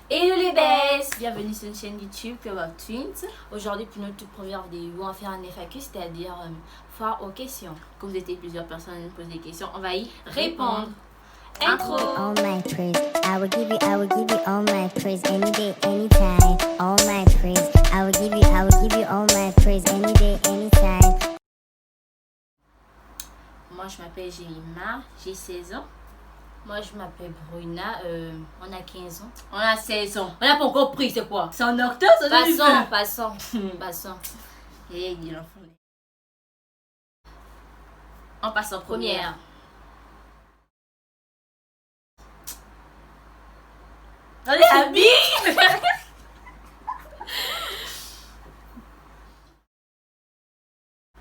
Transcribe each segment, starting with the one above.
Hello les bestes, Bienvenue sur une chaîne YouTube Power Twins. Aujourd'hui pour notre toute première vidéo, on va faire un FAQ, c'est-à-dire foire aux questions. Comme vous étiez plusieurs personnes à nous poser des questions, on va y Répondre. Intro. All my praise, I will give you all my praise any day, anytime. All my praise, I will give you all my praise any day, anytime. Moi je m'appelle Jemima, j'ai 16 ans. Moi je m'appelle Bruna, on a 15 ans. On a 16 ans. On n'a pas encore pris, c'est quoi? C'est en octobre, Passons. Et il dit l'enfant. On passe en première. On est amis.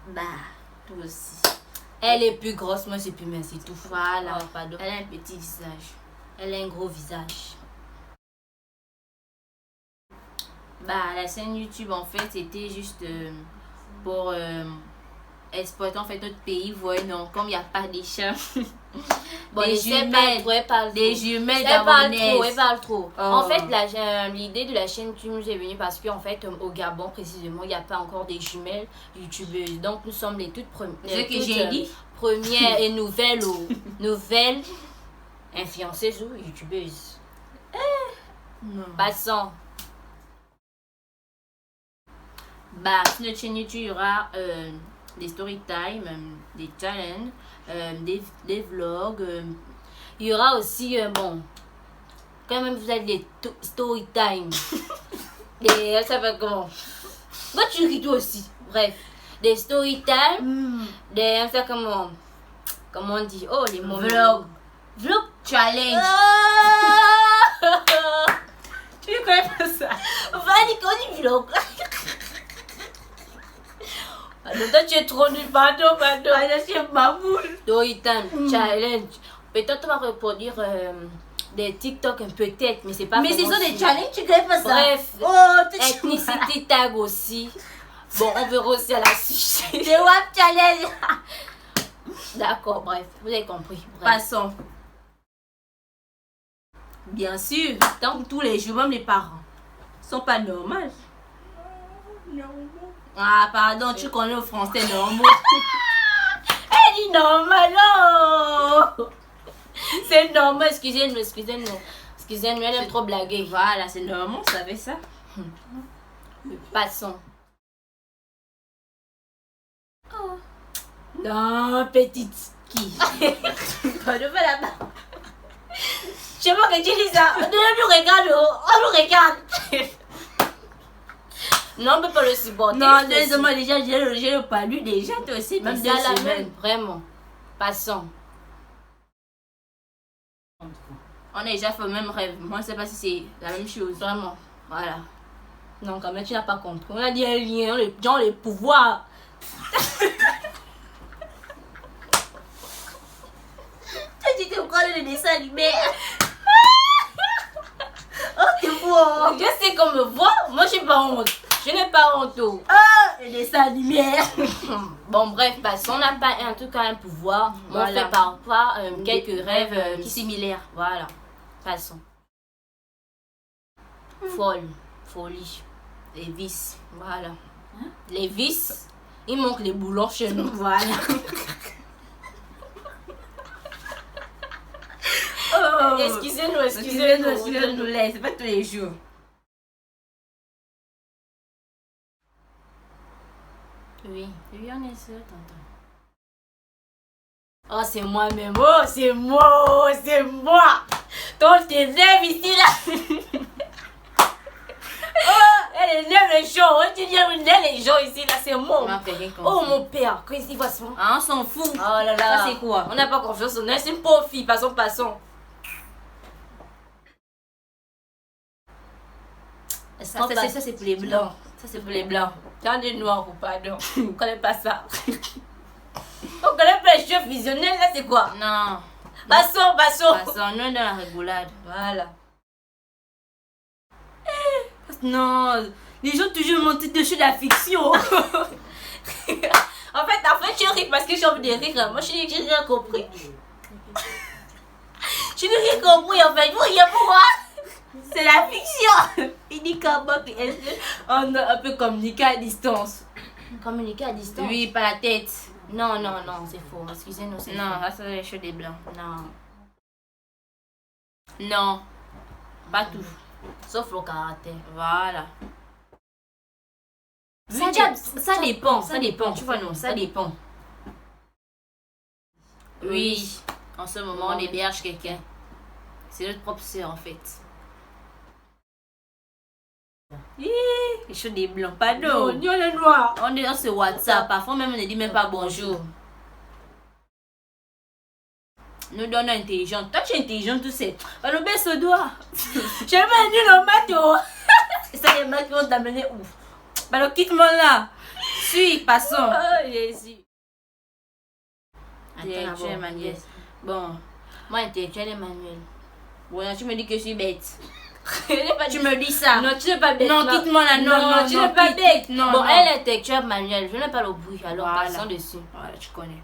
Bah, toi aussi. Elle est plus grosse, moi je suis plus mince, c'est tout. Voilà. Oh, pardon. Elle a un petit visage. Elle a un gros visage. Bah, la chaîne YouTube en fait c'était juste pour exporter en fait notre pays. Voyez, non, comme il n'y a pas des chats. Bon, des jumelles. Des jumelles gabonaises. Elle parle trop. Oh. En fait, l'idée de la chaîne YouTube nous est venue parce qu'en fait, au Gabon précisément, il n'y a pas encore des jumelles youtubeuses. Donc, nous sommes les toutes premières. Ce que j'ai dit. Premières et nouvelles influenceuses ou youtubeuses. Non. Passons. Bah, sur notre chaîne YouTube, il y aura des story time, des challenges, des vlogs. Il y aura aussi, bon, quand même, vous avez des story time. Et ça va comment? Moi, tu ris toi aussi. Bref, des story time, des, ça comment on dit? Oh, les mots. Vlog challenge. Tu connais pas ça? Va-y, qu'on dit vlog. Alors, toi, tu es trop nul, pardon. C'est ma boule. Story time, challenge. Peut-être on va reproduire des TikTok, peut-être, mais c'est pas Mais c'est vraiment ça des sûr. challenges, tu connais pas ça? Bref, Oh, tu ethnicity tag aussi. Bon, on verra aussi à la suite. des WAP challenge. D'accord, bref, vous avez compris. Bref. Passons. Bien sûr, donc tous les jours, même les parents, sont pas normaux. Ah, pardon, tu connais le français normal. Elle dit normal, non. C'est normal, excusez-nous. Excusez-nous, elle aime trop blaguer. Voilà, c'est normal, vous savez ça? Passons. Oh. Non, petite. Qui? Pas de là-bas. Je sais pas que tu dis ça. On nous regarde, on nous regarde. Non, on peut pas le supporter. Non, deuxièmement, déjà, j'ai le palu déjà, toi aussi, même C'est 2 ça la semaines. même, vraiment. Passons. On a déjà fait le même rêve. Moi, je sais pas si c'est la même chose. Vraiment. Voilà. Non, quand même, tu n'as pas compris. On a dit un lien, les pouvoirs. Tu t'es encore le dessin animé. Oh, t'es beau. Je sais qu'on me voit, moi j'ai pas honte. Je n'ai pas honte. Ah, le dessin animé. Bon, bref, passons. On n'a pas en tout cas un pouvoir. Voilà. On fait parfois quelques rêves qui similaires. Voilà. Passons. Folie. Les vis. Voilà. Les vis, il manque les boulons chez nous. Voilà. Oh. Excusez-nous. Excusez-nous, c'est pas tous les jours. Oui. Oui, on est sûr, tonton. Oh, c'est moi-même. Oh, c'est moi. Quand tes rêves ici, là. Oh, elle élève les gens. Tu dis, elle élève les gens ici, là. C'est moi. On a fait rien comme Oh, ça. mon père. Qu'est-ce qu'il voit ça? Ah, on s'en fout. Oh là là. Ça, c'est quoi? On n'a pas confiance en elle. C'est une pauvre fille. Passons. Ça, c'est pour les blancs. Ça, c'est pour les blancs. Dans les noirs ou pardon. On connaît pas ça. On connaît pas les cheveux visionnels, là, c'est quoi? Non. Passons. Passons, nous, dans la rigolade. Voilà. Non, les gens toujours montent dessus la fiction. En fait, tu ris parce que j'ai envie de rire. Moi, je n'ai rien compris. Je n'ai rien compris, en fait. Vous riez pourquoi? C'est la fiction. Il dit comment on peut communiquer à distance. Communiquer à distance. Oui, pas la tête. Non, c'est faux. Excusez-nous, c'est Non, faux. là, c'est les cheveux des blancs. Non. Non, pas tout. Sauf le caractère. Voilà. Ça dépend. Tu vois, non, ça dépend. Oui, en ce moment, on héberge quelqu'un. C'est notre propre sœur, en fait. Les cheveux des blancs, pardon. Nous, les noirs. On est dans ce WhatsApp. Parfois, même, on ne dit même pas bonjour. Nous donnons intelligente. Toi, tu es intelligente, tu sais. Alors, baisse le doigt. J'ai venu le matin. Et ça, les mecs vont t'amener où? Alors, quitte-moi là. Suis, passons. Oh, Jésus. Intellectuel, Emmanuel. Bon. Moi, intellectuel, Emmanuel. Bon, tu me dis que je suis bête. Tu Tu me dis ça. Non, tu n'es pas bête. Non, quitte-moi là. Non, tu n'es pas bête. Non, Bon, non. elle est intellectuelle, Emmanuel. Je n'ai pas le bruit. Alors, Voilà. passons dessus. Voilà, tu connais.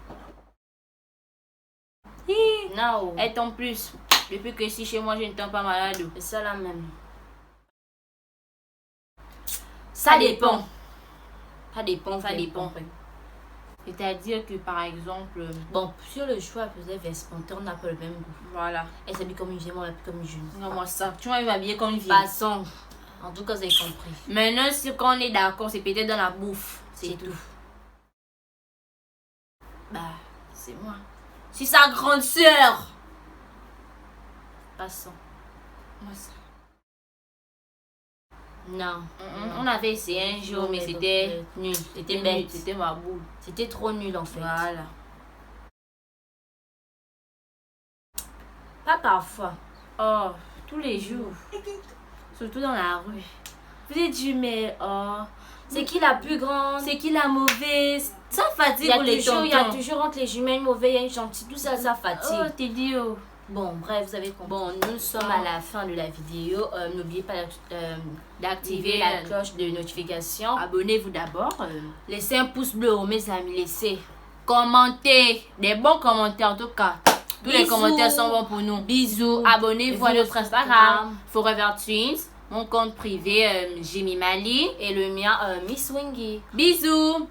Non. Elle tombe plus. Depuis que si chez moi, je ne tombe pas malade. C'est ça là même. Ça dépend. Ça dépend. Ça vous avez dépend. compris. C'est-à-dire que, par exemple, Bon, sur le choix, vous avez vestimentaire, on n'a pas le même goût. voilà. Elle s'habille comme une vieille, moi, elle s'habille comme une jeune. Non, moi, ça. Tu m'as m'habiller comme une vieille. Passons. En tout cas, vous avez compris. Maintenant, si quand on est d'accord, c'est peut-être dans la bouffe. C'est tout. Bah, c'est moi. C'est sa grande sœur. Passons. Moi, ça. Non. On avait essayé un jour, mais c'était nul. c'était C'était bête. bête. C'était ma boule. C'était trop nul en fait. Voilà. Pas parfois. Oh, tous les jours. Surtout dans la rue. Vous êtes dit, mais oh, C'est qui la plus grande? c'est qui la mauvaise? Ça Il fatigue y a pour les toujours, tontons. il y a toujours entre les jumelles une mauvaise et une gentille. Tout ça, ça Oh, fatigue. t'es dit, oh. Bon, bref, vous avez compris. Bon, nous sommes à la fin de la vidéo. N'oubliez pas d'activer la cloche de notification. Abonnez-vous d'abord. Laissez un pouce bleu, oh, mes amis, laissez. Commentez. Des bons commentaires en tout cas. Tous les Bisous. commentaires sont bons pour nous. Bisous. Abonnez-vous à Bisous notre sur Instagram. Forever Twins. Mon compte privé, Jimmy Mali. Et le mien, Miss Wingy. Bisous.